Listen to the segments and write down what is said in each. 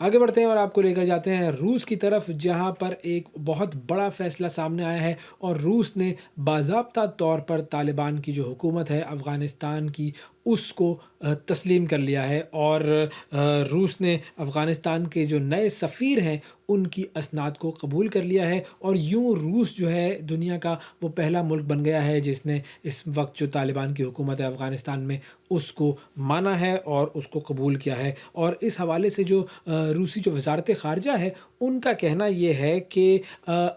آگے بڑھتے ہیں اور آپ کو لے کر جاتے ہیں روس کی طرف، جہاں پر ایک بہت بڑا فیصلہ سامنے آیا ہے اور روس نے باضابطہ طور پر طالبان کی جو حکومت ہے افغانستان کی اس کو تسلیم کر لیا ہے، اور روس نے افغانستان کے جو نئے سفیر ہیں ان کی اسناد کو قبول کر لیا ہے، اور یوں روس جو ہے دنیا کا وہ پہلا ملک بن گیا ہے جس نے اس وقت جو طالبان کی حکومت ہے افغانستان میں اس کو مانا ہے اور اس کو قبول کیا ہے۔ اور اس حوالے سے جو روسی جو وزارت خارجہ ہے ان کا کہنا یہ ہے کہ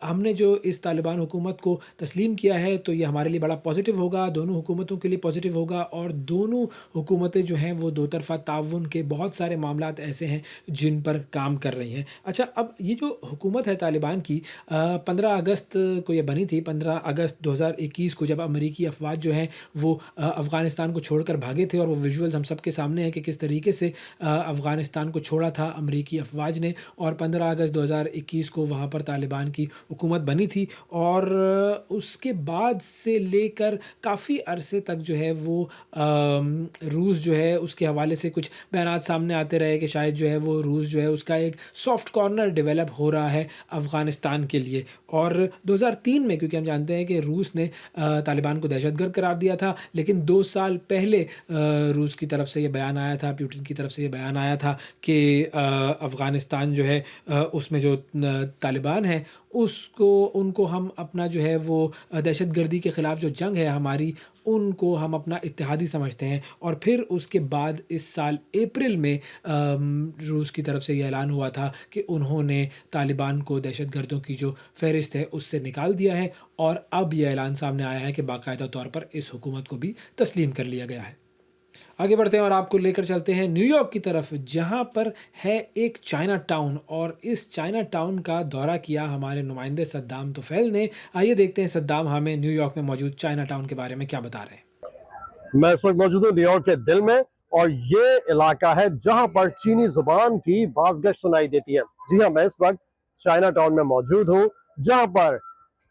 ہم نے جو اس طالبان حکومت کو تسلیم کیا ہے تو یہ ہمارے لیے بڑا پازیٹیو ہوگا، دونوں حکومتوں کے لیے پازیٹیو ہوگا، اور دونوں حکومتیں جو ہیں وہ دو طرفہ تعاون کے بہت سارے معاملات ایسے ہیں جن پر کام کر رہی ہیں۔ اچھا، اب یہ جو حکومت ہے طالبان کی 15 اگست کو یہ بنی تھی، 15 اگست 2021 کو، جب امریکی افواج جو ہیں وہ افغانستان کو چھوڑ کر بھاگے تھے، اور وہ ویژولز ہم سب کے سامنے ہیں کہ کس طریقے سے افغانستان کو چھوڑا تھا امریکی افواج نے، اور 15 اگست 2021 کو وہاں پر طالبان کی حکومت بنی تھی، اور اس کے بعد سے لے کر کافی عرصے تک جو ہے وہ روس جو ہے اس کے حوالے سے کچھ بیانات سامنے آتے رہے کہ شاید جو ہے وہ روس جو ہے اس کا ایک سافٹ کارنر ڈیولپ ہو رہا ہے افغانستان کے لیے۔ اور 2003 میں، کیونکہ ہم جانتے ہیں کہ روس نے طالبان کو دہشت گرد قرار دیا تھا، لیکن 2 سال پہلے روس کی طرف سے یہ بیان آیا تھا، پیوٹن کی طرف سے یہ بیان آیا تھا کہ افغانستان جو ہے اس میں جو طالبان ہیں ان کو ہم اپنا جو ہے وہ دہشت گردی کے خلاف جو جنگ ہے ہماری، ان کو ہم اپنا اتحادی سمجھتے ہیں۔ اور پھر اس کے بعد اس سال اپریل میں روس کی طرف سے یہ اعلان ہوا تھا کہ انہوں نے طالبان کو دہشت گردوں کی جو فہرست ہے اس سے نکال دیا ہے، اور اب یہ اعلان سامنے آیا ہے کہ باقاعدہ طور پر اس حکومت کو بھی تسلیم کر لیا گیا ہے۔ آگے بڑھتے ہیں اور آپ کو لے کر چلتے ہیں نیو یارک کی طرف، جہاں پر ہے ایک چائنا ٹاؤن، اور اس چائنا ٹاؤن کا دورہ کیا ہمارے نمائندے صدام طفیل نے۔ آئیے دیکھتے ہیں صدام ہمیں نیو یارک میں موجود چائنا ٹاؤن کے بارے میں کیا بتا رہے ہیں۔ میں اس وقت موجود ہوں نیو یارک کے دل میں، اور یہ علاقہ ہے جہاں پر چینی زبان کی بازگشت سنائی دیتی ہے۔ جی ہاں، میں اس وقت چائنا ٹاؤن میں موجود ہوں، جہاں پر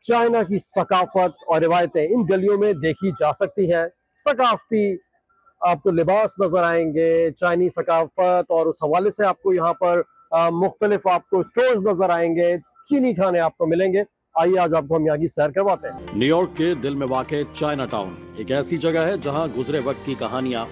چائنا کی ثقافت اور روایتیں ان گلیوں میں دیکھی جا سکتی ہیں۔ ثقافتی آپ کو لباس نظر آئیں گے، چائنی ثقافت، اور اس حوالے سے آپ کو یہاں پر مختلف آپ کو سٹورز نظر آئیں گے، چینی کھانے آپ کو ملیں گے۔ آئیے آج آپ کو ہم یہاں کی سیر کرواتے ہیں۔ نیو یارک کے دل میں واقع چائنا ٹاؤن ایک ایسی جگہ ہے جہاں گزرے وقت کی کہانیاں،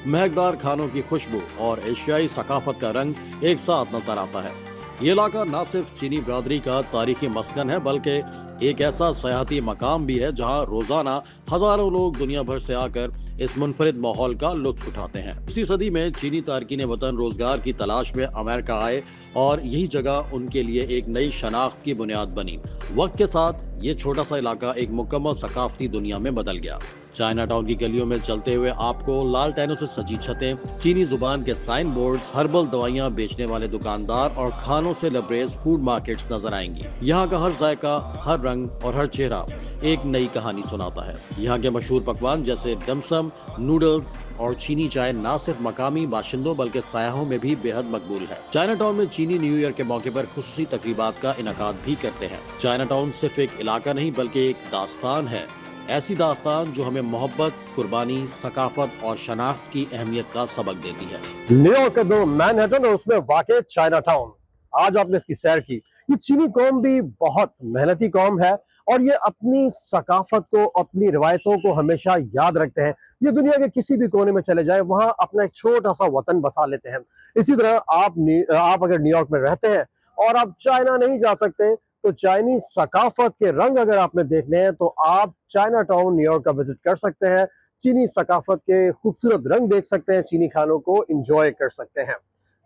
مہکدار کھانوں کی خوشبو اور ایشیائی ثقافت کا رنگ ایک ساتھ نظر آتا ہے۔ یہ علاقہ نہ صرف چینی برادری کا تاریخی مسکن ہے، بلکہ ایک ایسا سیاحتی مقام بھی ہے جہاں روزانہ ہزاروں لوگ دنیا بھر سے آ کر اس منفرد ماحول کا لطف اٹھاتے ہیں۔ اسی صدی میں چینی تارکین وطن روزگار کی تلاش میں امریکہ آئے، اور یہی جگہ ان کے لیے ایک نئی شناخت کی بنیاد بنی۔ وقت کے ساتھ یہ چھوٹا سا علاقہ ایک مکمل ثقافتی دنیا میں بدل گیا۔ چائنا ٹاؤن کی گلیوں میں چلتے ہوئے آپ کو لال ٹینوں سے سجی چھتیں، چینی زبان کے سائن بورڈز، ہربل دوائیاں بیچنے والے دکاندار اور کھانوں سے لبریز فوڈ مارکیٹس نظر آئیں گی۔ یہاں کا ہر ذائقہ، ہر رنگ اور ہر چہرہ ایک نئی کہانی سناتا ہے۔ یہاں کے مشہور پکوان جیسے ڈمسم، نوڈلز اور چینی چائے نہ صرف مقامی باشندوں بلکہ سیاحوں میں بھی بے حد مقبول ہے۔ چائنا ٹاؤن میں چینی نیو ایئر کے موقع پر خصوصی تقریبات کا انعقاد بھی کرتے ہیں۔ چائنا ٹاؤن صرف ایک علاقہ نہیں بلکہ ایک داستان ہے، ایسی داستان جو ہمیں محبت، قربانی، ثقافت اور شناخت کی اہمیت کا سبق دیتی ہے۔ نیو یارک کا دو مینہٹن اور اس میں واقع چائنا ٹاؤن، آج آپ نے اس کی سیر کی۔ یہ چینی قوم بھی بہت محنتی قوم ہے، اور یہ اپنی ثقافت کو، اپنی روایتوں کو ہمیشہ یاد رکھتے ہیں۔ یہ دنیا کے کسی بھی کونے میں چلے جائیں، وہاں اپنا ایک چھوٹا سا وطن بسا لیتے ہیں۔ اسی طرح آپ اگر نیو یارک میں رہتے ہیں اور آپ چائنا نہیں جا سکتے، تو چائنی ثقافت کے رنگ اگر آپ نے دیکھنے ہیں تو آپ چائنا ٹاؤن نیو یارک کا وزٹ کر سکتے ہیں۔ چینی ثقافت کے خوبصورت رنگ دیکھ سکتے ہیں، چینی کھانوں کو انجوائے کر سکتے ہیں۔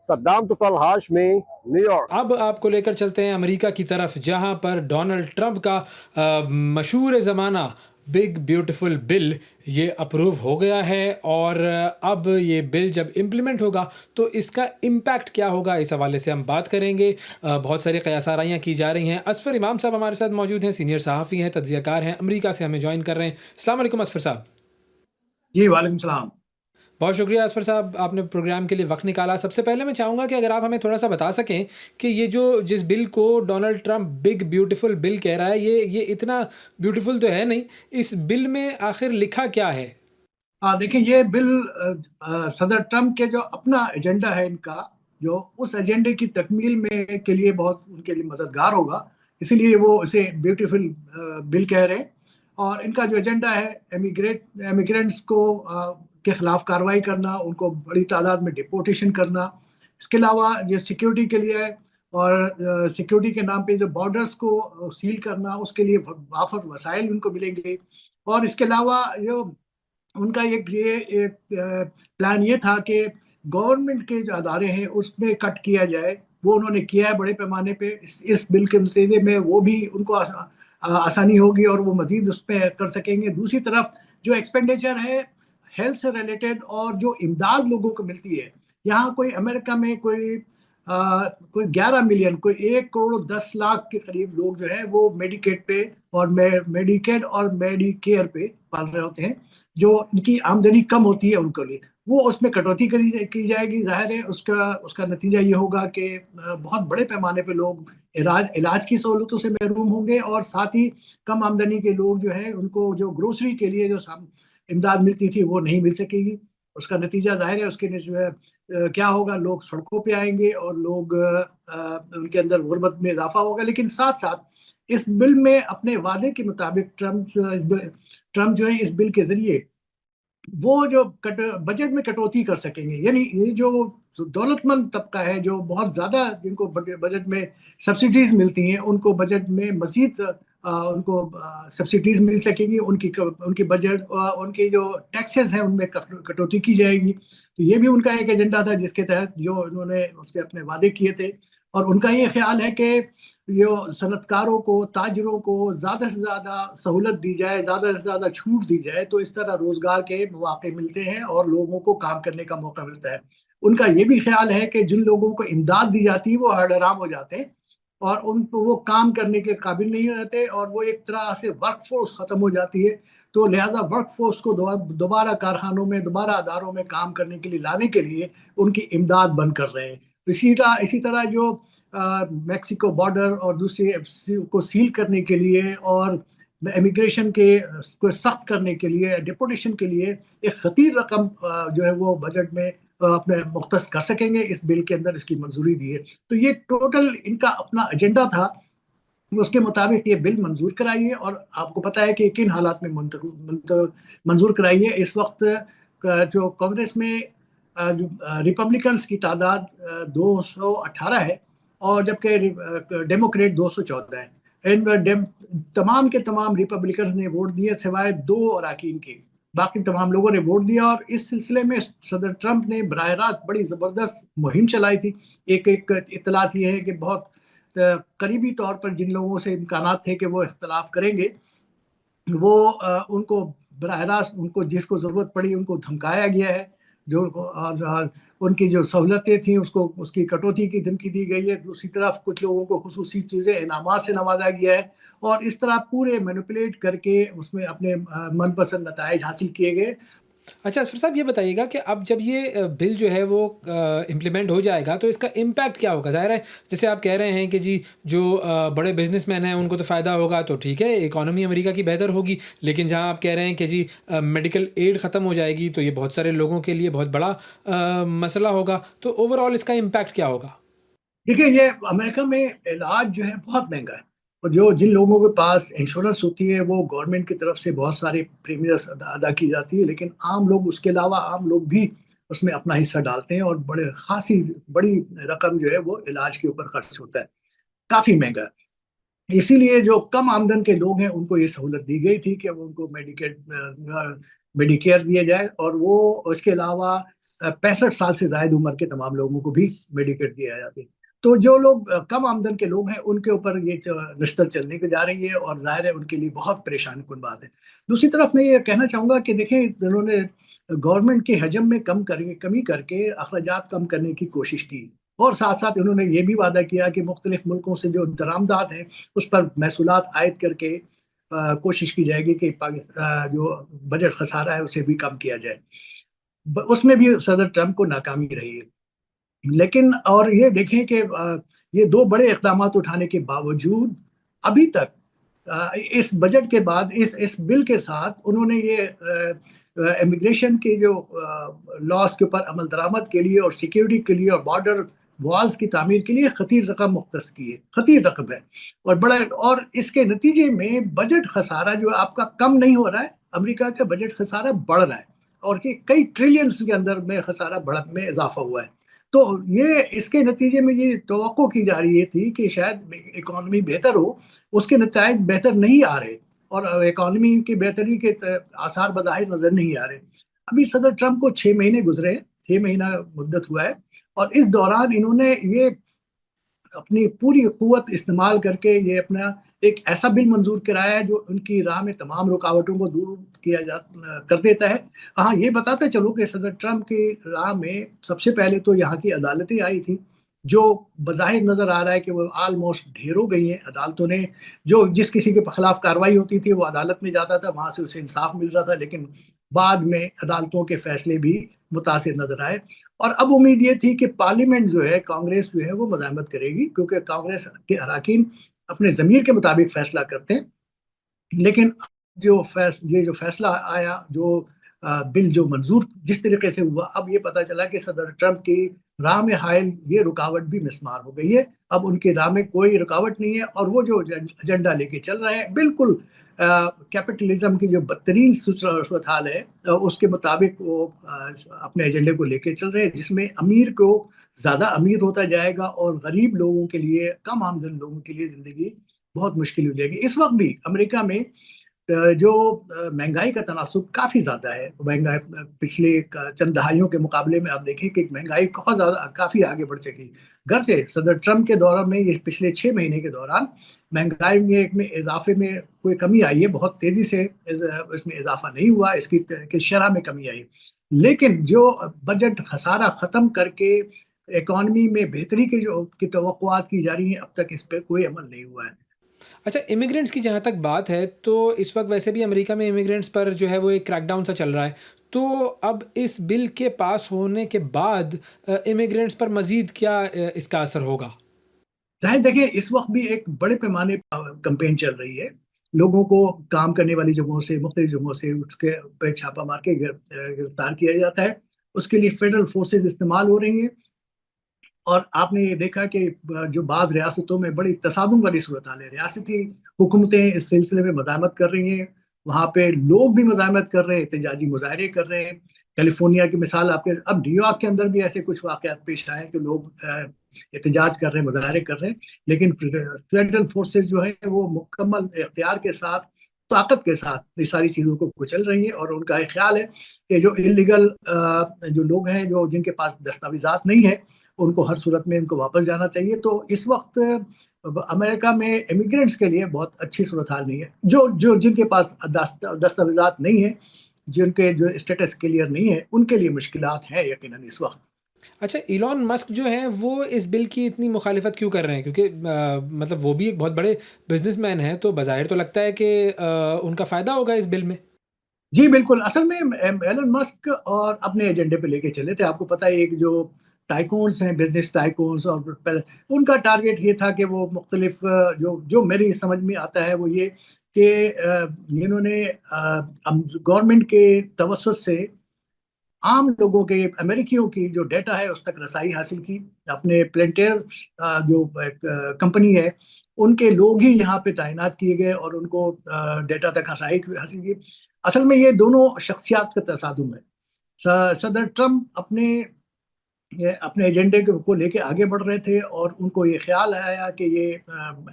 صدام طفیل، ہاشمی، نیو یارک۔ اب آپ کو لے کر چلتے ہیں امریکہ کی طرف، جہاں پر ڈونلڈ ٹرمپ کا مشہور زمانہ بگ بیوٹیفل بل یہ اپروو ہو گیا ہے، اور اب یہ بل جب امپلیمنٹ ہوگا تو اس کا امپیکٹ کیا ہوگا، اس حوالے سے ہم بات کریں گے۔ بہت ساری قیاس آرائیاں کی جا رہی ہیں۔ اصفر امام صاحب ہمارے ساتھ موجود ہیں، سینئر صحافی ہیں، تجزیہ کار ہیں، امریکہ سے ہمیں جوائن کر رہے ہیں۔ السلام علیکم اصفر صاحب۔ جی وعلیکم السلام۔ بہت شکریہ اصفر صاحب، آپ نے پروگرام کے لیے وقت نکالا۔ سب سے پہلے میں چاہوں گا کہ اگر آپ ہمیں تھوڑا سا بتا سکیں کہ یہ جس بل کو ڈونلڈ ٹرمپ بگ بیوٹیفل بل کہہ رہا ہے، یہ اتنا بیوٹیفل تو ہے نہیں، اس بل میں آخر لکھا کیا ہے؟ دیکھیں، یہ بل صدر ٹرمپ کے جو اپنا ایجنڈا ہے ان کا، جو اس ایجنڈے کی تکمیل میں کے لیے بہت ان کے لیے مددگار ہوگا، اسی لیے وہ اسے بیوٹیفل بل کہہ رہے ہیں۔ اور ان کا جو ایجنڈا ہے امیگرینٹس کو کے خلاف کارروائی کرنا، ان کو بڑی تعداد میں ڈپورٹیشن کرنا، اس کے علاوہ جو سیکیورٹی کے لیے ہے اور سیکیورٹی کے نام پہ جو بارڈرز کو سیل کرنا، اس کے لیے وافر وسائل ان کو ملیں گے۔ اور اس کے علاوہ جو ان کا یہ پلان یہ تھا کہ گورنمنٹ کے جو ادارے ہیں اس میں کٹ کیا جائے، وہ انہوں نے کیا ہے بڑے پیمانے پہ۔ اس بل کے نتیجے میں وہ بھی ان کو آسانی ہوگی اور وہ مزید اس پہ کر سکیں گے۔ دوسری طرف جو ایکسپینڈیچر ہے ہیلتھ سے ریلیٹڈ اور جو امداد لوگوں کو ملتی ہے، یہاں کوئی امریکہ میں کوئی 11 ملین، کوئی 1.10 کروڑ کے قریب لوگ جو ہے وہ میڈیکیڈ پہ اور میڈیکیڈ اور میڈی کیئر پہ پال رہے ہوتے ہیں، جو ان کی آمدنی کم ہوتی ہے ان کے لیے، وہ اس میں کٹوتی کی جائے گی۔ ظاہر ہے اس کا نتیجہ یہ ہوگا کہ بہت بڑے پیمانے پہ لوگ علاج کی سہولتوں سے محروم ہوں گے، اور ساتھ ہی کم آمدنی کے لوگ جو ہے ان کو جو گروسری کے لیے جو امداد ملتی تھی وہ نہیں مل سکے گی۔ اس کا نتیجہ ظاہر ہے اس کے کیا ہوگا، لوگ سڑکوں پہ آئیں گے اور لوگ ان کے اندر غربت میں اضافہ ہوگا۔ لیکن ساتھ ساتھ اس بل میں اپنے وعدے کے مطابق ٹرمپ جو ہے اس بل کے ذریعے وہ جو بجٹ میں کٹوتی کر سکیں گے، یعنی یہ جو دولت مند طبقہ ہے جو بہت زیادہ جن کو بجٹ میں سبسڈیز ملتی ہیں، ان کو بجٹ میں مزید ان کو سبسڈیز مل سکیں گی، ان کی بجٹ ان کی جو ٹیکسز ہیں ان میں کٹوتی کی جائے گی۔ تو یہ بھی ان کا ایک ایجنڈا تھا جس کے تحت جو انہوں نے اس کے اپنے وعدے کیے تھے، اور ان کا یہ خیال ہے کہ جو صنعت کاروں کو، تاجروں کو زیادہ سے زیادہ سہولت دی جائے، زیادہ سے زیادہ چھوٹ دی جائے، تو اس طرح روزگار کے مواقع ملتے ہیں اور لوگوں کو کام کرنے کا موقع ملتا ہے۔ ان کا یہ بھی خیال ہے کہ جن لوگوں کو امداد دی جاتی ہے وہ حرام ہو جاتے ہیں اور ان کو وہ کام کرنے کے قابل نہیں رہتے، اور وہ ایک طرح سے ورک فورس ختم ہو جاتی ہے۔ تو لہذا ورک فورس کو دوبارہ کارخانوں میں، دوبارہ اداروں میں کام کرنے کے لیے لانے کے لیے ان کی امداد بند کر رہے ہیں۔ اسی طرح جو میکسیکو بارڈر اور دوسرے کو سیل کرنے کے لیے اور امیگریشن کو سخت کرنے کے لیے، ڈپورٹیشن کے لیے ایک خطیر رقم جو ہے وہ بجٹ میں اپنے مختص کر سکیں گے، اس بل کے اندر اس کی منظوری دی ہے۔ تو یہ ٹوٹل ان کا اپنا ایجنڈا تھا، اس کے مطابق یہ بل منظور کرائی ہے۔ اور آپ کو پتا ہے کہ کن حالات میں منظور کرائی ہے۔ اس وقت جو کانگریس میں ریپبلکنز کی تعداد 218 ہے، اور جبکہ ڈیموکریٹ 214 ہیں۔ تمام کے تمام ریپبلکنز نے ووٹ دیے سوائے 2 اراکین کے، باقی تمام لوگوں نے ووٹ دیا۔ اور اس سلسلے میں صدر ٹرمپ نے براہ راست بڑی زبردست مہم چلائی تھی۔ ایک اطلاعات یہ ہے کہ بہت قریبی طور پر جن لوگوں سے امکانات تھے کہ وہ اختلاف کریں گے، وہ ان کو براہ راست ان کو جس کو ضرورت پڑی ان کو دھمکایا گیا ہے، جو اور ان کی جو سہولتیں تھیں اس کی کٹوتی کی دھمکی دی گئی ہے۔ دوسری طرف کچھ لوگوں کو خصوصی چیزیں، انعامات سے نوازا گیا ہے، اور اس طرح پورے مینوپولیٹ کر کے اس میں اپنے من پسند نتائج حاصل کیے گئے۔ اچھا اسفر صاحب، یہ بتائیے گا کہ اب جب یہ بل جو ہے وہ امپلیمنٹ ہو جائے گا تو اس کا امپیکٹ کیا ہوگا؟ ظاہر ہے جیسے آپ کہہ رہے ہیں کہ جی جو بڑے بزنس مین ہیں ان کو تو فائدہ ہوگا، تو ٹھیک ہے، اکانومی امریکہ کی بہتر ہوگی، لیکن جہاں آپ کہہ رہے ہیں کہ جی میڈیکل ایڈ ختم ہو جائے گی تو یہ بہت سارے لوگوں کے لیے بہت بڑا مسئلہ ہوگا۔ تو اوور آل اس کا امپیکٹ کیا ہوگا؟ دیکھیں، یہ امریکہ میں علاج جو ہے بہت مہنگا ہے، اور جن لوگوں کے پاس انشورنس ہوتی ہے وہ گورنمنٹ کی طرف سے بہت سارے پریمیئرز ادا کی جاتی ہے، لیکن عام لوگ اس کے علاوہ عام لوگ بھی اس میں اپنا حصہ ڈالتے ہیں، اور خاصی بڑی رقم جو ہے وہ علاج کے اوپر خرچ ہوتا ہے، کافی مہنگا ہے۔ اسی لیے جو کم آمدن کے لوگ ہیں ان کو یہ سہولت دی گئی تھی کہ ان کو میڈیکیئر دیا جائے، اور وہ اس کے علاوہ 65 سال سے زائد عمر کے تمام لوگوں کو بھی میڈیکیئر دیا جاتا ہے۔ تو جو لوگ کم آمدن کے لوگ ہیں ان کے اوپر یہ نشتر چلنے کے جا رہی ہے، اور ظاہر ہے ان کے لیے بہت پریشان کن بات ہے۔ دوسری طرف میں یہ کہنا چاہوں گا کہ دیکھیں، انہوں نے گورنمنٹ کے حجم میں کمی کر کے اخراجات کم کرنے کی کوشش کی، اور ساتھ ساتھ انہوں نے یہ بھی وعدہ کیا کہ مختلف ملکوں سے جو درآمدات ہیں اس پر محصولات عائد کر کے کوشش کی جائے گی کہ جو بجٹ خسارہ ہے اسے بھی کم کیا جائے۔ اس میں بھی صدر ٹرمپ کو ناکامی رہی ہے۔ لیکن اور یہ دیکھیں کہ یہ 2 بڑے اقدامات اٹھانے کے باوجود ابھی تک اس بجٹ کے بعد اس بل کے ساتھ انہوں نے یہ امیگریشن کے جو لاس کے اوپر عمل درآمد کے لیے اور سیکیورٹی کے لیے اور بارڈر والز کی تعمیر کے لیے خطیر رقم مختص کی ہے، خطیر رقم ہے، اور بڑا، اور اس کے نتیجے میں بجٹ خسارہ جو آپ کا کم نہیں ہو رہا ہے، امریکہ کا بجٹ خسارہ بڑھ رہا ہے، اور کہ کئی ٹریلینز کے اندر میں خسارہ بڑھ میں اضافہ ہوا ہے. تو یہ اس کے نتیجے میں یہ توقع کی جا رہی تھی کہ شاید اکانومی بہتر ہو، اس کے نتائج بہتر نہیں آ رہے، اور اکانومی کی بہتری کے آثار بظاہر نظر نہیں آ رہے. ابھی صدر ٹرمپ کو 6 مہینے گزرے ہیں، 6 مہینہ مدت ہوا ہے، اور اس دوران انہوں نے یہ اپنی پوری قوت استعمال کر کے یہ اپنا ایک ایسا بل منظور کرایا ہے جو ان کی راہ میں تمام رکاوٹوں کو دور کر دیتا ہے. ہاں، یہ بتاتے چلو کہ صدر ٹرمپ کی راہ میں سب سے پہلے تو یہاں کی عدالتیں آئی تھیں، جو بظاہر نظر آ رہا ہے کہ وہ آلموسٹ ڈھیر ہو گئی ہیں. عدالتوں نے جو جس کسی کے خلاف کارروائی ہوتی تھی وہ عدالت میں جاتا تھا، وہاں سے اسے انصاف مل رہا تھا، لیکن بعد میں عدالتوں کے فیصلے بھی متاثر نظر آئے. اور اب امید یہ تھی کہ پارلیمنٹ جو ہے، کانگریس جو ہے وہ مزاحمت کرے گی، کیونکہ کانگریس کے اراکین اپنے ضمیر کے مطابق فیصلہ کرتے ہیں. لیکن یہ جو فیصلہ آیا، جو بل جو منظور جس طریقے سے ہوا، اب یہ پتا چلا کہ صدر ٹرمپ کی راہ میں حائل یہ رکاوٹ بھی مسمار ہو گئی ہے. اب ان کی راہ میں کوئی رکاوٹ نہیں ہے، اور وہ جو ایجنڈا لے کے چل رہے ہیں بالکل کیپٹلزم کی جو بدترین صورتحال ہے اس کے مطابق وہ اپنے ایجنڈے کو لے کے چل رہے ہیں، جس میں امیر کو زیادہ امیر ہوتا جائے گا اور غریب لوگوں کے لیے، کم آمدن لوگوں کے لیے زندگی بہت مشکل ہو جائے گی. اس وقت بھی امریکہ میں جو مہنگائی کا تناسب کافی زیادہ ہے. مہنگائی پچھلے چند دہائیوں کے مقابلے میں آپ دیکھیں کہ مہنگائی بہت زیادہ کافی آگے بڑھ چکی. گرچہ صدر ٹرمپ کے دوران میں، یہ پچھلے 6 مہینے کے دوران مہنگائی میں اضافے میں کوئی کمی آئی ہے، بہت تیزی سے اس میں اضافہ نہیں ہوا، اس کی شرح میں کمی آئی. لیکن جو بجٹ خسارہ ختم کر کے اکانومی میں بہتری کی توقعات کی جا رہی ہیں، اب تک اس پہ کوئی عمل نہیں ہوا ہے. اچھا، امیگرینٹس کی جہاں تک بات ہے تو اس وقت ویسے بھی امریکہ میں امیگرینٹس پر جو ہے وہ ایک کریک ڈاؤن سا چل رہا ہے. تو اب اس بل کے پاس ہونے کے بعد امیگرینٹس پر مزید کیا اس کا اثر ہوگا؟ ظاہر دیکھیں، اس وقت بھی ایک بڑے پیمانے پر کمپین چل رہی ہے. لوگوں کو کام کرنے والی جگہوں سے، مختلف جگہوں سے اس کے پہ چھاپا مار کے گرفتار کیا جاتا ہے. اس کے لیے فیڈرل فورسز استعمال ہو رہی ہیں، اور آپ نے یہ دیکھا کہ جو بعض ریاستوں میں بڑی تصادم والی صورتحال ہے، ریاستی حکومتیں اس سلسلے میں مزاحمت کر رہی ہیں، وہاں پہ لوگ بھی مزاحمت کر رہے ہیں، احتجاجی مظاہرے کر رہے ہیں. کیلیفورنیا کی مثال آپ کے، اب نیو یارک کے اندر بھی ایسے کچھ واقعات پیش آئے کہ لوگ احتجاج کر رہے ہیں، مظاہرے کر رہے ہیں، لیکن فیڈرل فورسز جو ہے وہ مکمل اختیار کے ساتھ، طاقت کے ساتھ یہ ساری چیزوں کو کچل رہی ہیں. اور ان کا ایک خیال ہے کہ جو انلیگل جو لوگ ہیں، جن کے پاس دستاویزات نہیں ہے، ان کو ہر صورت میں ان کو واپس جانا چاہیے. تو اس وقت امریکہ میں امیگرینٹس کے لیے بہت اچھی صورتحال نہیں ہے. جن کے پاس دستاویزات نہیں ہیں، جن کے جو اسٹیٹس کلیئر نہیں ہے، ان کے لیے مشکلات ہیں یقیناً اس وقت. اچھا، ایلون مسک جو ہیں وہ اس بل کی اتنی مخالفت کیوں کر رہے ہیں؟ کیونکہ مطلب وہ بھی ایک بہت بڑے بزنس مین ہیں، تو بظاہر تو لگتا ہے کہ ان کا فائدہ ہوگا اس بل میں. جی بالکل. اصل میں ایلن مسک اور اپنے ایجنڈے پہ لے کے چلے تھے. آپ کو پتہ ہے، ایک جو ٹائکونز ہیں، بزنس ٹائکونز، اور ان کا ٹارگیٹ یہ تھا کہ وہ مختلف جو میری سمجھ میں آتا ہے وہ یہ کہ انہوں نے گورنمنٹ کے توسط سے عام لوگوں کے، امریکیوں کی جو ڈیٹا ہے اس تک رسائی حاصل کی. اپنے پلینٹیر جو کمپنی ہے، ان کے لوگ ہی یہاں پہ تعینات کیے گئے اور ان کو ڈیٹا تک رسائی حاصل کی. اصل میں یہ دونوں شخصیات کا تصادم ہے. صدر ٹرمپ اپنے ایجنڈے کو لے کے آگے بڑھ رہے تھے، اور ان کو یہ خیال آیا کہ یہ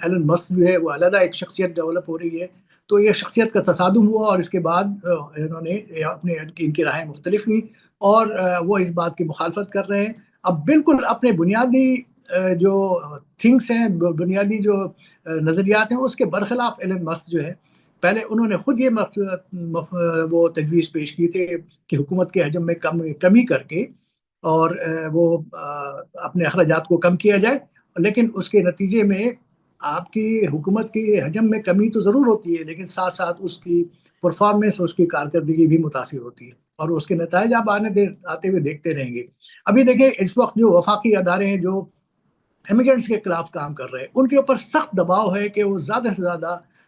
ایلن مسک جو ہے وہ علیحدہ ایک شخصیت ڈیولپ ہو رہی ہے. تو یہ شخصیت کا تصادم ہوا، اور اس کے بعد انہوں نے ان کی راہیں مختلف ہوئی، اور وہ اس بات کی مخالفت کر رہے ہیں. اب بالکل اپنے بنیادی جو تھنگس ہیں، بنیادی جو نظریات ہیں، اس کے برخلاف ایلن مسک جو ہے، پہلے انہوں نے خود یہ وہ تجویز پیش کی تھی کہ حکومت کے حجم میں کمی کر کے اور وہ اپنے اخراجات کو کم کیا جائے. لیکن اس کے نتیجے میں آپ کی حکومت کی حجم میں کمی تو ضرور ہوتی ہے، لیکن ساتھ ساتھ اس کی پرفارمنس، اس کی کارکردگی بھی متاثر ہوتی ہے، اور اس کے نتائج آپ آتے ہوئے دیکھتے رہیں گے. ابھی دیکھیں، اس وقت جو وفاقی ادارے ہیں جو امیگرینٹس کے خلاف کام کر رہے ہیں، ان کے اوپر سخت دباؤ ہے کہ وہ زیادہ سے زیادہ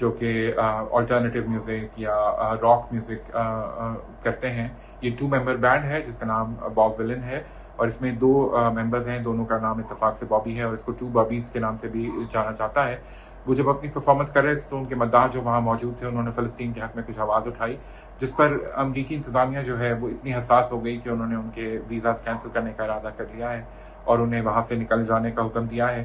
جو کہ آلٹرنیٹیو میوزک یا راک میوزک کرتے ہیں. یہ 2 ممبر بینڈ ہے جس کا نام باب ولن ہے, اور اس میں 2 ممبرز ہیں, دونوں کا نام اتفاق سے بابی ہے, اور اس کو 2 بابیز کے نام سے بھی جانا جاتا ہے. وہ جب اپنی پرفارمنس کر رہے تھے تو ان کے مداح جو وہاں موجود تھے انہوں نے فلسطین کے حق میں کچھ آواز اٹھائی, جس پر امریکی انتظامیہ جو ہے وہ اتنی حساس ہو گئی کہ انہوں نے ان کے ویزاز کینسل کرنے کا ارادہ کر لیا ہے اور انہیں وہاں سے نکل جانے کا حکم دیا ہے.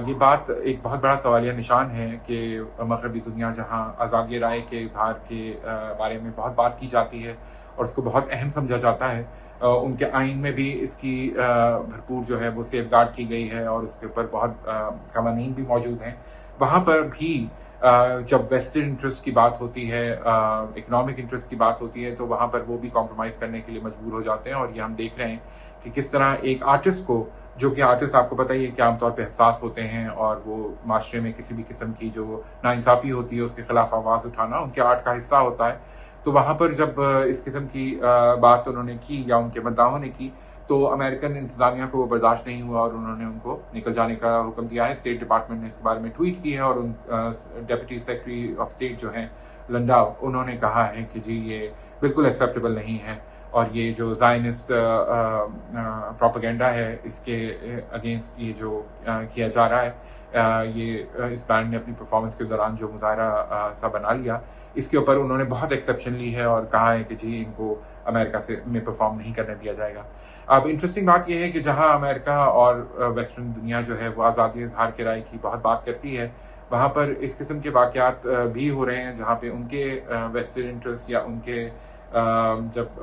یہ بات ایک بہت بڑا سوالیہ نشان ہے کہ مغربی دنیا جہاں آزادی رائے کے اظہار کے بارے میں بہت بات کی جاتی ہے اور اس کو بہت اہم سمجھا جاتا ہے, ان کے آئین میں بھی اس کی بھرپور جو ہے وہ سیف گارڈ کی گئی ہے اور اس کے اوپر بہت قوانین بھی موجود ہیں, وہاں پر بھی جب ویسٹرن انٹرسٹ کی بات ہوتی ہے, اکنامک انٹرسٹ کی بات ہوتی ہے, تو وہاں پر وہ بھی کمپرومائز کرنے کے لیے مجبور ہو جاتے ہیں. اور یہ ہم دیکھ رہے ہیں کہ کس طرح ایک آرٹسٹ کو, جو کہ آرٹسٹ آپ کو پتہ ہی ہے کہ عام طور پہ حساس ہوتے ہیں اور وہ معاشرے میں کسی بھی قسم کی جو ناانصافی ہوتی ہے اس کے خلاف آواز اٹھانا ان کے آرٹ کا حصہ ہوتا ہے, تو وہاں پر جب اس قسم کی بات انہوں نے کی یا ان کے مداحوں نے کی تو امریکن انتظامیہ کو وہ برداشت نہیں ہوا اور انہوں نے ان کو نکل جانے کا حکم دیا ہے. اسٹیٹ ڈپارٹمنٹ نے اس کے بارے میں ٹویٹ کی ہے, اور ڈیپٹی سیکرٹری آف اسٹیٹ جو ہیں لنڈاؤ, انہوں نے کہا ہے کہ جی یہ بالکل ایکسیپٹیبل نہیں ہے, اور یہ جو زائنسٹ پروپیگنڈا ہے اس کے اگینسٹ یہ جو کیا جا رہا ہے, یہ اس بینڈ نے اپنی پرفارمنس کے دوران جو مظاہرہ سا بنا لیا, اس کے اوپر انہوں نے بہت ایکسیپشن لی ہے اور کہا ہے کہ جی ان کو امریکہ سے میں پرفارم نہیں کرنے دیا جائے گا. اب انٹرسٹنگ بات یہ ہے کہ جہاں امریکہ اور ویسٹرن دنیا جو ہے وہ آزادی اظہار کے رائے کی بہت بات کرتی ہے, وہاں پر اس قسم کے واقعات بھی ہو رہے ہیں جہاں پہ ان کے ویسٹرن انٹرسٹ یا ان کے جب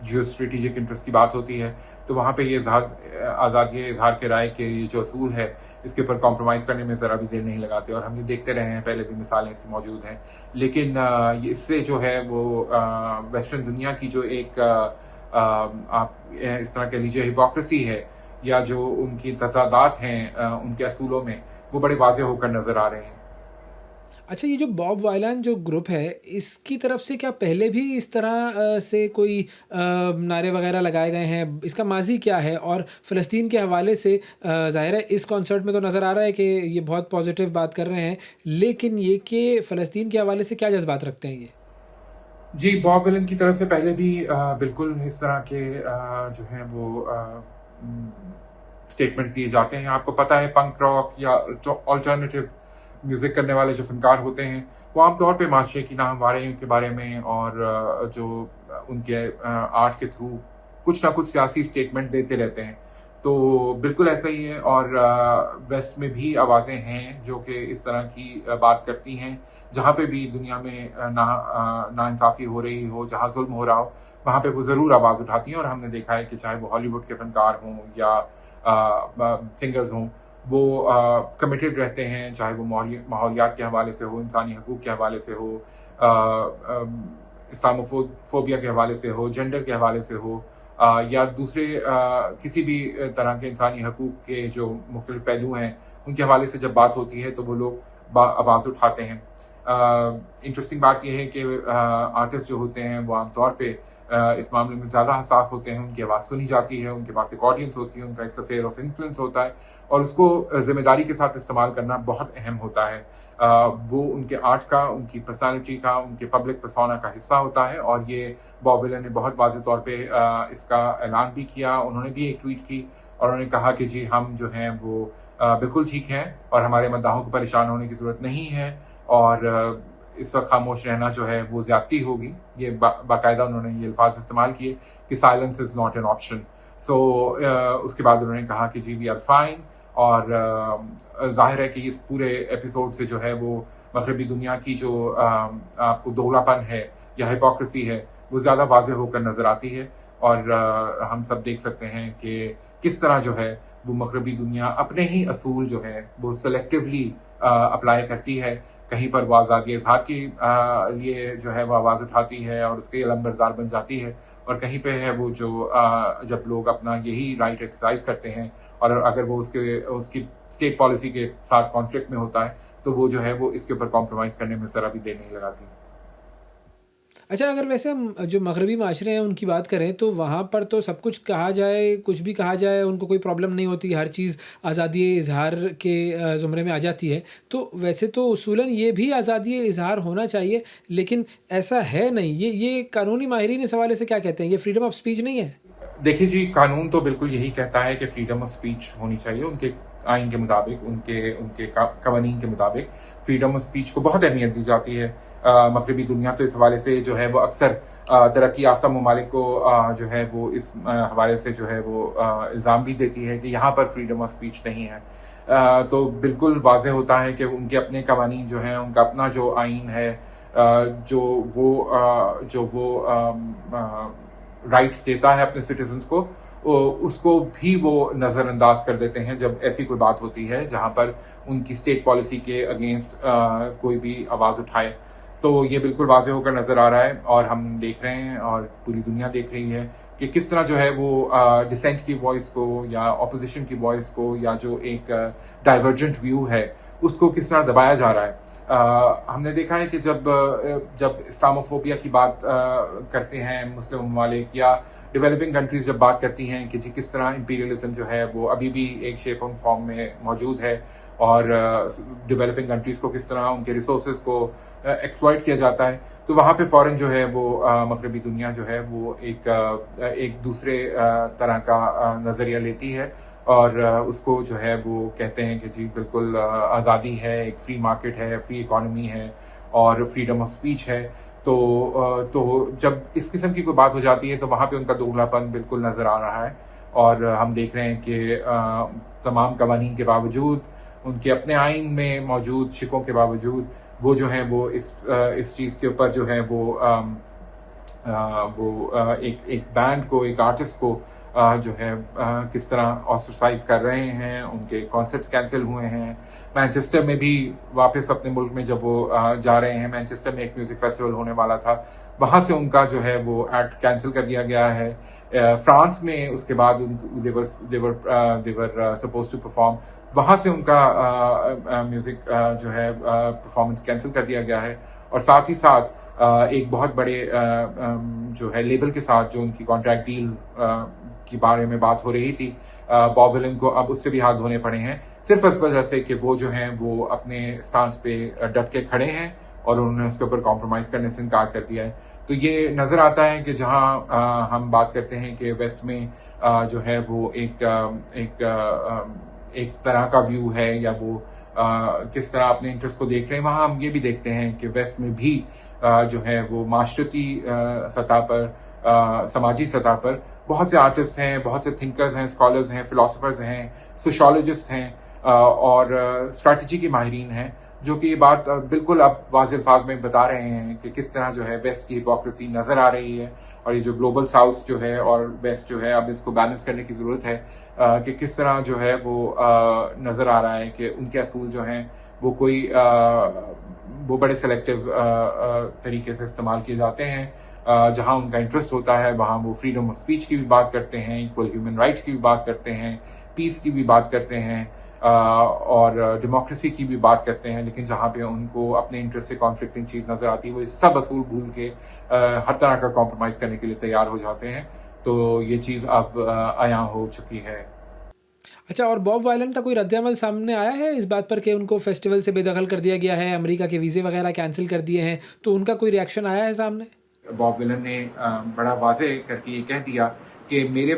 جیو اسٹریٹجک انٹرسٹ کی بات ہوتی ہے تو وہاں پہ یہ آزادی اظہار کے رائے کے یہ جو اصول ہے اس کے اوپر کمپرومائز کرنے میں ذرا بھی دیر نہیں لگاتے, اور ہم یہ دیکھتے رہے ہیں, پہلے بھی مثالیں اس کی موجود ہیں. لیکن اس سے جو ہے وہ ویسٹرن دنیا کی جو ایک آپ اس طرح کہہ لیجیے ہپوکریسی ہے یا جو ان کی تضادات ہیں ان کے اصولوں میں, وہ بڑے واضح ہو کر نظر آ رہے ہیں. اچھا, یہ جو باب وائلن جو گروپ ہے اس کی طرف سے کیا پہلے بھی اس طرح سے کوئی نعرے وغیرہ لگائے گئے ہیں؟ اس کا ماضی کیا ہے؟ اور فلسطین کے حوالے سے ظاہر ہے اس کانسرٹ میں تو نظر آ رہا ہے کہ یہ بہت پازیٹیو بات کر رہے ہیں, لیکن یہ کہ فلسطین کے حوالے سے کیا جذبات رکھتے ہیں یہ؟ جی, باب ولن کی طرف سے پہلے بھی بالکل اس طرح کے جو ہیں وہ اسٹیٹمنٹس دیے جاتے ہیں. آپ کو پتہ ہے پنک راک یا آلٹرنیٹیو میوزک کرنے والے جو فنکار ہوتے ہیں وہ عام طور پہ معاشرے کی ناہمواریوں کے بارے میں اور جو ان کے آرٹ کے تھرو کچھ نہ کچھ سیاسی اسٹیٹمنٹ دیتے رہتے ہیں. تو بالکل ایسا ہی ہے, اور ویسٹ میں بھی آوازیں ہیں جو کہ اس طرح کی بات کرتی ہیں. جہاں پہ بھی دنیا میں ناانصافی ہو رہی ہو, جہاں ظلم ہو رہا ہو, وہاں پہ وہ ضرور آواز اٹھاتی ہیں. اور ہم نے دیکھا ہے کہ چاہے وہ ہالی ووڈ کے فنکار ہوں یا سنگرز ہوں, وہ کمیٹیڈ رہتے ہیں, چاہے وہ ماحولیات کے حوالے سے ہو, انسانی حقوق کے حوالے سے ہو, اسلاموفوبیا کے حوالے سے ہو, جینڈر کے حوالے سے ہو, یا دوسرے کسی بھی طرح کے انسانی حقوق کے جو مختلف پہلو ہیں ان کے حوالے سے جب بات ہوتی ہے تو وہ لوگ آواز اٹھاتے ہیں. انٹرسٹنگ بات یہ ہے کہ آرٹسٹ جو ہوتے ہیں وہ عام طور پہ اس معاملے میں زیادہ حساس ہوتے ہیں, ان کی آواز سنی جاتی ہے, ان کے پاس ایک آڈینس ہوتی ہے, ان کا ایک اسفیئر آف انفلوئنس ہوتا ہے, اور اس کو ذمہ داری کے ساتھ استعمال کرنا بہت اہم ہوتا ہے. وہ ان کے آرٹ کا, ان کی پرسنالٹی کا, ان کے پبلک پرسونا کا حصہ ہوتا ہے. اور یہ باب ولن نے بہت واضح طور پہ اس کا اعلان بھی کیا. انہوں نے بھی ایک ٹویٹ کی اور انہوں نے کہا کہ جی ہم جو ہیں وہ بالکل ٹھیک ہیں اور ہمارے مداحوں کو پریشان ہونے کی ضرورت نہیں ہے, اور اس وقت خاموش رہنا جو ہے وہ زیادتی ہوگی. یہ باقاعدہ انہوں نے یہ الفاظ استعمال کیے کہ silence is not an option. So اس کے بعد انہوں نے کہا کہ جی وی آر فائن, اور ظاہر ہے کہ اس پورے ایپیسوڈ سے جو ہے وہ مغربی دنیا کی جو آپ کو دوغلا پن ہے یا ہپوکریسی ہے وہ زیادہ واضح ہو کر نظر آتی ہے. اور ہم سب دیکھ سکتے ہیں کہ کس طرح جو ہے وہ مغربی دنیا اپنے ہی اصول جو ہے وہ سلیکٹیولی اپلائی کرتی ہے. کہیں پر وہ آزادی اظہار کے لیے جو ہے وہ آواز اٹھاتی ہے اور اس کے علمبردار بن جاتی ہے, اور کہیں پہ ہے وہ جو جب لوگ اپنا یہی رائٹ ایکسرسائز کرتے ہیں اور اگر وہ اس کی اسٹیٹ پالیسی کے ساتھ کانفلکٹ میں ہوتا ہے تو وہ جو ہے وہ اس کے اوپر کمپرومائز کرنے میں ذرا بھی دیر نہیں لگاتی. اچھا، اگر ویسے ہم جو مغربی معاشرے ہیں ان کی بات کریں تو وہاں پر تو سب کچھ کہا جائے، کچھ بھی کہا جائے، ان کو کوئی پرابلم نہیں ہوتی، ہر چیز آزادی اظہار کے زمرے میں آ جاتی ہے. تو ویسے تو اصولاً یہ بھی آزادی اظہار ہونا چاہیے، لیکن ایسا ہے نہیں. یہ قانونی ماہرین اس حوالے سے کیا کہتے ہیں؟ یہ فریڈم آف اسپیچ نہیں ہے؟ دیکھیے جی، قانون تو بالکل یہی کہتا ہے کہ فریڈم آف اسپیچ ہونی چاہیے. ان کے آئین کے مطابق، ان کے قوانین کے مطابق فریڈم آف اسپیچ کو بہت اہمیت دی جاتی ہے. مغربی دنیا تو اس حوالے سے جو ہے وہ اکثر ترقی یافتہ ممالک کو جو ہے وہ اس حوالے سے جو ہے وہ الزام بھی دیتی ہے کہ یہاں پر فریڈم آف اسپیچ نہیں ہے. تو بالکل واضح ہوتا ہے کہ ان کے اپنے قوانین جو ہیں، ان کا اپنا جو آئین ہے، جو وہ رائٹس دیتا ہے اپنے سٹیزنز کو، اس کو بھی وہ نظر انداز کر دیتے ہیں جب ایسی کوئی بات ہوتی ہے جہاں پر ان کی اسٹیٹ پالیسی کے اگینسٹ کوئی بھی آواز اٹھائے. تو یہ بالکل واضح ہو کر نظر آ رہا ہے، اور ہم دیکھ رہے ہیں اور پوری دنیا دیکھ رہی ہے کہ کس طرح جو ہے وہ ڈسینٹ کی وائس کو یا اپوزیشن کی وائس کو یا جو ایک ڈائیورجنٹ ویو ہے اس کو کس طرح دبایا جا رہا ہے. ہم نے دیکھا ہے کہ جب اسلاموفوبیا کی بات کرتے ہیں مسلم ممالک یا ڈیولپنگ کنٹریز جب بات کرتی ہیں کہ جی کس طرح امپیریلزم جو ہے وہ ابھی بھی ایک شیپ اینڈ فارم میں موجود ہے، اور ڈیولپنگ کنٹریز کو کس طرح ان کے ریسورسز کو ایکسپلائٹ کیا جاتا ہے، تو وہاں پہ فوراً جو ہے وہ مغربی دنیا جو ہے وہ ایک دوسرے طرح کا نظریہ لیتی ہے، اور اس کو جو ہے وہ کہتے ہیں کہ جی بالکل آزادی ہے، ایک فری مارکیٹ ہے، فری اکانومی ہے اور فریڈم آف اسپیچ ہے. تو جب اس قسم کی کوئی بات ہو جاتی ہے تو وہاں پہ ان کا دوگلا پن بالکل نظر آ رہا ہے. اور ہم دیکھ رہے ہیں کہ تمام قوانین کے باوجود، ان کے اپنے آئین میں موجود شکوں کے باوجود، وہ جو ہیں وہ اس چیز کے اوپر جو ہے وہ ایک بینڈ کو، ایک آرٹسٹ کو جو ہے کس طرح آسٹرسائز کر رہے ہیں. ان کے کانسرٹس کینسل ہوئے ہیں. مینچسٹر میں بھی واپس اپنے ملک میں جب وہ جا رہے ہیں، مینچسٹر میں ایک میوزک فیسٹیول ہونے والا تھا، وہاں سے ان کا جو ہے وہ ایکٹ کینسل کر دیا گیا ہے. فرانس میں اس کے بعد دیور سپوز ٹو پرفارم، وہاں سے ان کا میوزک جو ہے پرفارمنس کینسل کر دیا گیا ہے. اور ساتھ ہی ساتھ ایک بہت بڑے جو ہے لیبل کے ساتھ جو ان کی کانٹریکٹ ڈیل کے بارے میں بات ہو رہی تھی، باب ولن کو اب اس سے بھی ہاتھ دھونے پڑے ہیں، صرف اس وجہ سے کہ وہ جو ہیں وہ اپنے سٹانس پہ ڈٹ کے کھڑے ہیں اور انہوں نے اس کے اوپر کمپرومائز کرنے سے انکار کر دیا ہے. تو یہ نظر آتا ہے کہ جہاں ہم بات کرتے ہیں کہ ویسٹ میں جو ہے وہ ایک طرح کا ویو ہے یا وہ کس طرح اپنے انٹرسٹ کو دیکھ رہے ہیں، وہاں ہم یہ بھی دیکھتے ہیں کہ ویسٹ میں بھی جو ہے وہ معاشرتی سطح پر، سماجی سطح پر بہت سے آرٹسٹ ہیں، بہت سے تھنکرز ہیں، اسکالرز ہیں، فلاسفرز ہیں، سوشالوجسٹ ہیں اور اسٹریٹجی کے ماہرین ہیں، جو کہ یہ بات بالکل اب واضح الفاظ میں بتا رہے ہیں کہ کس طرح جو ہے ویسٹ کی ہپوکریسی نظر آ رہی ہے، اور یہ جو گلوبل ساؤتھ جو ہے اور ویسٹ جو ہے اب اس کو بیلنس کرنے کی ضرورت ہے کہ کس طرح جو ہے وہ نظر آ رہا ہے کہ ان کے اصول جو ہیں وہ بڑے سلیکٹیو طریقے سے استعمال کیے جاتے ہیں. جہاں ان کا انٹرسٹ ہوتا ہے وہاں وہ فریڈم آف اسپیچ کی بھی بات کرتے ہیں، ایکول ہیومن رائٹس کی بھی بات کرتے ہیں، پیس کی بھی بات کرتے ہیں اور ڈیموکریسی کی بھی بات کرتے ہیں، لیکن جہاں پہ ان کو اپنے انٹرسٹ سے کانفلکٹنگ چیز نظر آتی ہے وہ سب اصول بھول کے ہر طرح کا کمپرومائز کرنے کے لیے تیار ہو جاتے ہیں. تو یہ چیز اب عیاں ہو چکی ہے. اچھا، اور باب وائلن کا کوئی رد عمل سامنے آیا ہے اس بات پر کہ ان کو فیسٹیول سے بے دخل کر دیا گیا ہے، امریکہ کے ویزے وغیرہ کینسل کر دیے ہیں، تو ان کا کوئی ریئیکشن آیا ہے سامنے؟ باب ولن نے بڑا واضح کر کے یہ کہہ دیا کہ میرے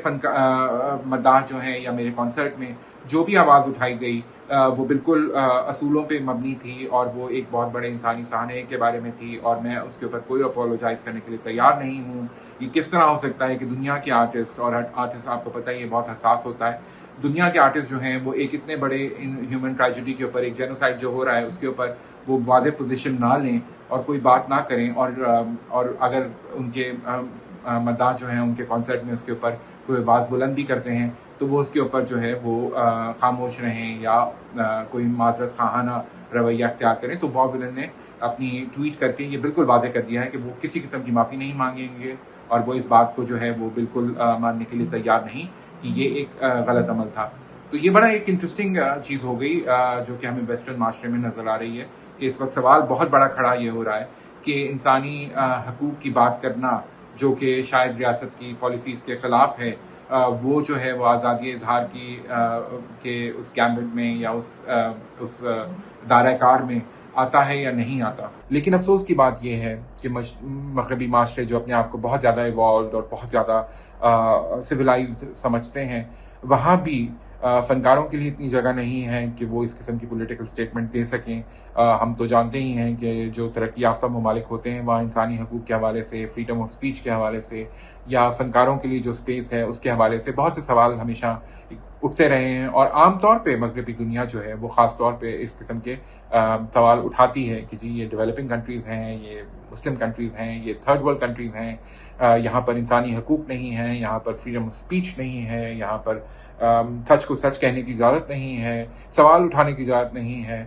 مداح جو ہیں یا میرے کانسرٹ میں جو بھی آواز اٹھائی گئی وہ بالکل اصولوں پہ مبنی تھی اور وہ ایک بہت بڑے انسانی سہانے کے بارے میں تھی، اور میں اس کے اوپر کوئی اپولوجائز کرنے کے لیے تیار نہیں ہوں. یہ کس طرح ہو سکتا ہے کہ دنیا کے آرٹسٹ، اور آرٹسٹ آپ کو پتہ ہے یہ بہت حساس ہوتا ہے، دنیا کے آرٹسٹ جو ہیں وہ ایک اتنے بڑے ہیومن ٹریجڈی کے اوپر، ایک جینوسائڈ جو ہو رہا ہے اس کے اوپر وہ واضح پوزیشن نہ لیں اور کوئی بات نہ کریں، اور اگر ان کے مداح جو ہیں ان کے کانسرٹ میں اس کے اوپر کوئی آواز بلند بھی کرتے ہیں تو وہ اس کے اوپر جو ہے وہ خاموش رہیں یا کوئی معذرت خواہانہ رویہ اختیار کریں. تو باب ولن نے اپنی ٹویٹ کر کے یہ بالکل واضح کر دیا ہے کہ وہ کسی قسم کی معافی نہیں مانگیں گے، اور وہ اس بات کو جو ہے وہ بالکل ماننے کے لیے تیار نہیں کہ یہ ایک غلط عمل تھا. تو یہ بڑا ایک انٹرسٹنگ چیز ہو گئی جو کہ ہمیں ویسٹرن معاشرے میں نظر آ رہی ہے کہ اس وقت سوال بہت بڑا کھڑا یہ ہو رہا ہے کہ انسانی حقوق کی بات کرنا جو کہ شاید ریاست کی پالیسیز کے خلاف ہے، وہ جو ہے وہ آزادی اظہار کی کے اس گیمبٹ میں یا اس دائرہ کار میں آتا ہے یا نہیں آتا. لیکن افسوس کی بات یہ ہے کہ مغربی معاشرے جو اپنے آپ کو بہت زیادہ ایوالوڈ اور بہت زیادہ سویلائزڈ سمجھتے ہیں، وہاں بھی فنکاروں کے لیے اتنی جگہ نہیں ہے کہ وہ اس قسم کی پولیٹیکل سٹیٹمنٹ دے سکیں. ہم تو جانتے ہی ہیں کہ جو ترقی یافتہ ممالک ہوتے ہیں وہاں انسانی حقوق کے حوالے سے، فریڈم آف اسپیچ کے حوالے سے، یا فنکاروں کے لیے جو اسپیس ہے اس کے حوالے سے بہت سے سوال ہمیشہ اٹھتے رہے ہیں. اور عام طور پہ مغربی دنیا جو ہے وہ خاص طور پہ اس قسم کے سوال اٹھاتی ہے کہ جی یہ ڈیولپنگ کنٹریز ہیں، یہ مسلم کنٹریز ہیں، یہ تھرڈ ورلڈ کنٹریز ہیں، یہاں پر انسانی حقوق نہیں ہیں، یہاں پر فریڈم آف اسپیچ نہیں ہے، یہاں پر سچ کو سچ کہنے کی اجازت نہیں ہے، سوال اٹھانے کی اجازت نہیں ہے.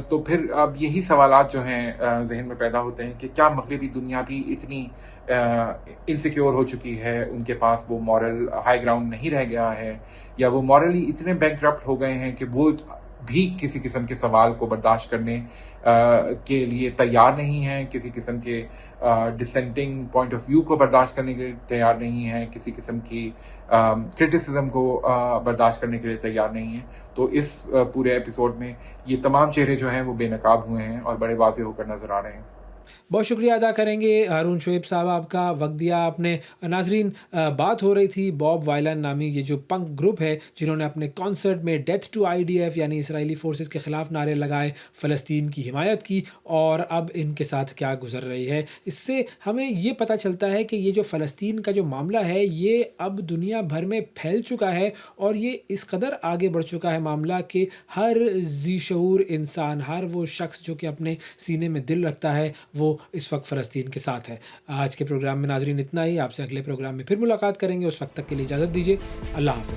تو پھر اب یہی سوالات جو ہیں ذہن میں پیدا ہوتے ہیں کہ کیا مغربی دنیا بھی اتنی انسیکیور ہو چکی ہے، ان کے پاس وہ مورل ہائی گراؤنڈ نہیں رہ گیا ہے، یا وہ مورلی اتنے بینکرپٹ ہو گئے ہیں کہ وہ بھی کسی قسم کے سوال کو برداشت کرنے کے لیے تیار نہیں ہیں، کسی قسم کے ڈسینٹنگ پوائنٹ آف ویو کو برداشت کرنے کے لیے تیار نہیں ہیں، کسی قسم کی کرٹیسزم کو برداشت کرنے کے لیے تیار نہیں ہیں. تو اس پورے ایپیسوڈ میں یہ تمام چہرے جو ہیں وہ بے نقاب ہوئے ہیں اور بڑے واضح ہو کر نظر آ رہے ہیں. بہت شکریہ ادا کریں گے ہارون شعیب صاحب، آپ کا وقت دیا آپ نے. ناظرین، بات ہو رہی تھی باب وائلن نامی یہ جو پنک گروپ ہے جنہوں نے اپنے کانسرٹ میں ڈیتھ ٹو IDF یعنی اسرائیلی فورسز کے خلاف نعرے لگائے، فلسطین کی حمایت کی، اور اب ان کے ساتھ کیا گزر رہی ہے. اس سے ہمیں یہ پتہ چلتا ہے کہ یہ جو فلسطین کا جو معاملہ ہے یہ اب دنیا بھر میں پھیل چکا ہے، اور یہ اس قدر آگے بڑھ چکا ہے معاملہ کہ ہر ذی شعور انسان، ہر وہ شخص جو کہ اپنے سینے میں دل رکھتا ہے، وہ اس وقت فلسطین کے ساتھ ہے. آج کے پروگرام میں ناظرین اتنا ہی. آپ سے اگلے پروگرام میں پھر ملاقات کریں گے. اس وقت تک کے لیے اجازت دیجیے. اللہ حافظ.